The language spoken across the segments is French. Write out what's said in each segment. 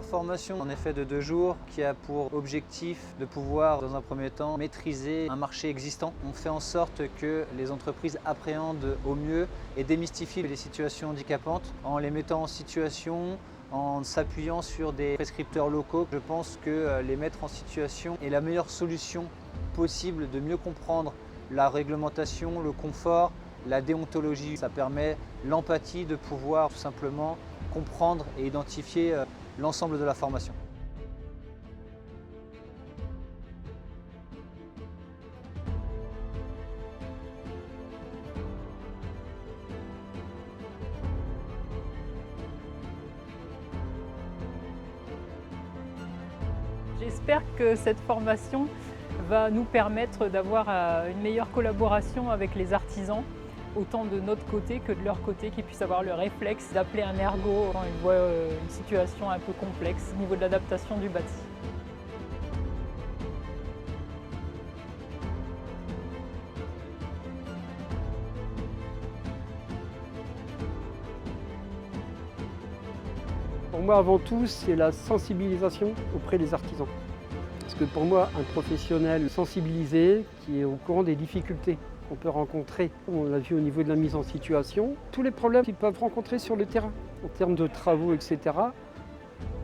Alors formation en effet de 2 jours qui a pour objectif de pouvoir dans un premier temps maîtriser un marché existant. On fait en sorte que les entreprises appréhendent au mieux et démystifient les situations handicapantes en les mettant en situation, en s'appuyant sur des prescripteurs locaux. Je pense que les mettre en situation est la meilleure solution possible de mieux comprendre la réglementation, le confort, la déontologie. Ça permet l'empathie de pouvoir tout simplement comprendre et identifier l'ensemble de la formation. J'espère que cette formation va nous permettre d'avoir une meilleure collaboration avec les artisans, autant de notre côté que de leur côté, qu'ils puissent avoir le réflexe d'appeler un ergo quand ils voient une situation un peu complexe au niveau de l'adaptation du bâti. Pour moi, avant tout, c'est la sensibilisation auprès des artisans. Parce que pour moi, un professionnel sensibilisé, qui est au courant des difficultés qu'on peut rencontrer, on l'a vu au niveau de la mise en situation, tous les problèmes qu'ils peuvent rencontrer sur le terrain, en termes de travaux, etc.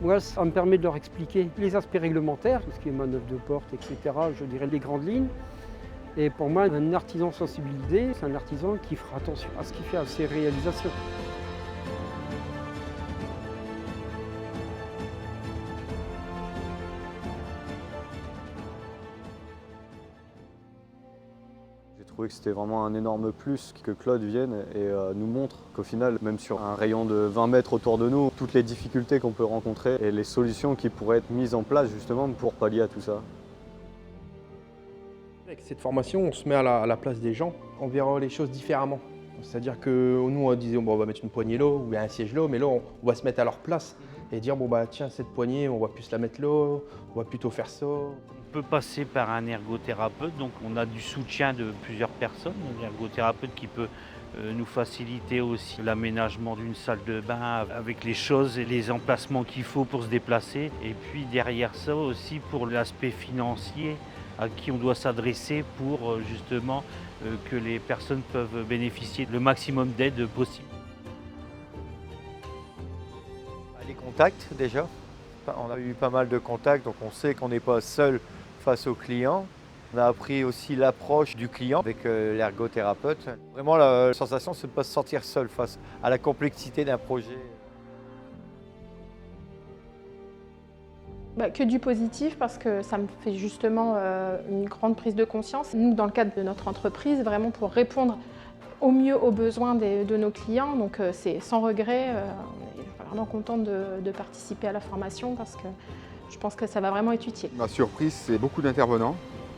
Moi, ça me permet de leur expliquer les aspects réglementaires, tout ce qui est manœuvre de porte, etc., je dirais les grandes lignes. Et pour moi, un artisan sensibilisé, c'est un artisan qui fera attention à ce qu'il fait, à ses réalisations. J'ai trouvé que c'était vraiment un énorme plus que Claude vienne et nous montre qu'au final, même sur un rayon de 20 mètres autour de nous, toutes les difficultés qu'on peut rencontrer et les solutions qui pourraient être mises en place justement pour pallier à tout ça. Avec cette formation, on se met à la place des gens, on verra les choses différemment. C'est-à-dire que nous, on disait bon, on va mettre une poignée là ou un siège là, mais là, on va se mettre à leur place et dire bon, bah, tiens, cette poignée, on va plus la mettre là, on va plutôt faire ça. On peut passer par un ergothérapeute, donc on a du soutien de plusieurs personnes. L'ergothérapeute qui peut nous faciliter aussi l'aménagement d'une salle de bain avec les choses et les emplacements qu'il faut pour se déplacer. Et puis derrière ça aussi pour l'aspect financier, à qui on doit s'adresser pour justement que les personnes peuvent bénéficier le maximum d'aide possible. Les contacts déjà, on a eu pas mal de contacts, donc on sait qu'on n'est pas seul face au client. On a appris aussi l'approche du client avec l'ergothérapeute. Vraiment la sensation c'est de ne pas se sentir seul face à la complexité d'un projet. Que du positif parce que ça me fait justement une grande prise de conscience. Nous, dans le cadre de notre entreprise, vraiment pour répondre au mieux aux besoins de nos clients, donc c'est sans regret. On est vraiment contente de participer à la formation parce que je pense que ça va vraiment être utile. Ma surprise, c'est beaucoup d'intervenants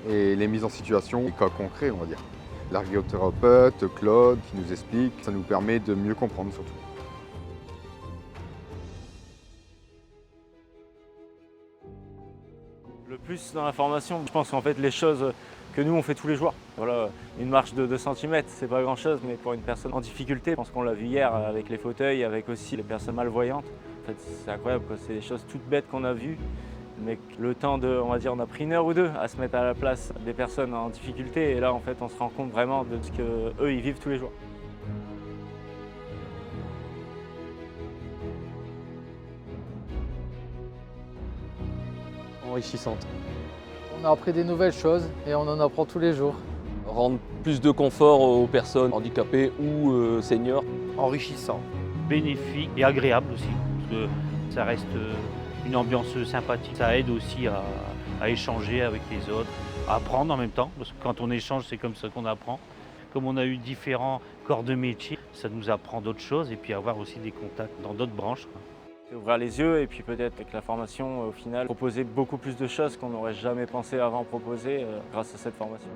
et les mises en situation, les cas concrets, on va dire. L'ergothérapeute, Claude, qui nous explique, ça nous permet de mieux comprendre surtout. Le plus dans la formation, je pense qu'en fait les choses que nous on fait tous les jours. Voilà, une marche de 2 cm, c'est pas grand chose, mais pour une personne en difficulté, je pense qu'on l'a vu hier avec les fauteuils, avec aussi les personnes malvoyantes. En fait, c'est incroyable, quoi. C'est des choses toutes bêtes qu'on a vues, mais le temps on va dire, on a pris 1 heure ou 2 à se mettre à la place des personnes en difficulté, et là en fait on se rend compte vraiment de ce qu'eux ils vivent tous les jours. Enrichissante. On a appris des nouvelles choses et on en apprend tous les jours. Rendre plus de confort aux personnes handicapées ou seniors. Enrichissant. Bénéfique et agréable aussi, parce que ça reste une ambiance sympathique. Ça aide aussi à échanger avec les autres, à apprendre en même temps, parce que quand on échange, c'est comme ça qu'on apprend. Comme on a eu différents corps de métier, ça nous apprend d'autres choses et puis avoir aussi des contacts dans d'autres branches. C'est ouvrir les yeux et puis peut-être avec la formation, au final, proposer beaucoup plus de choses qu'on n'aurait jamais pensé avant proposer grâce à cette formation.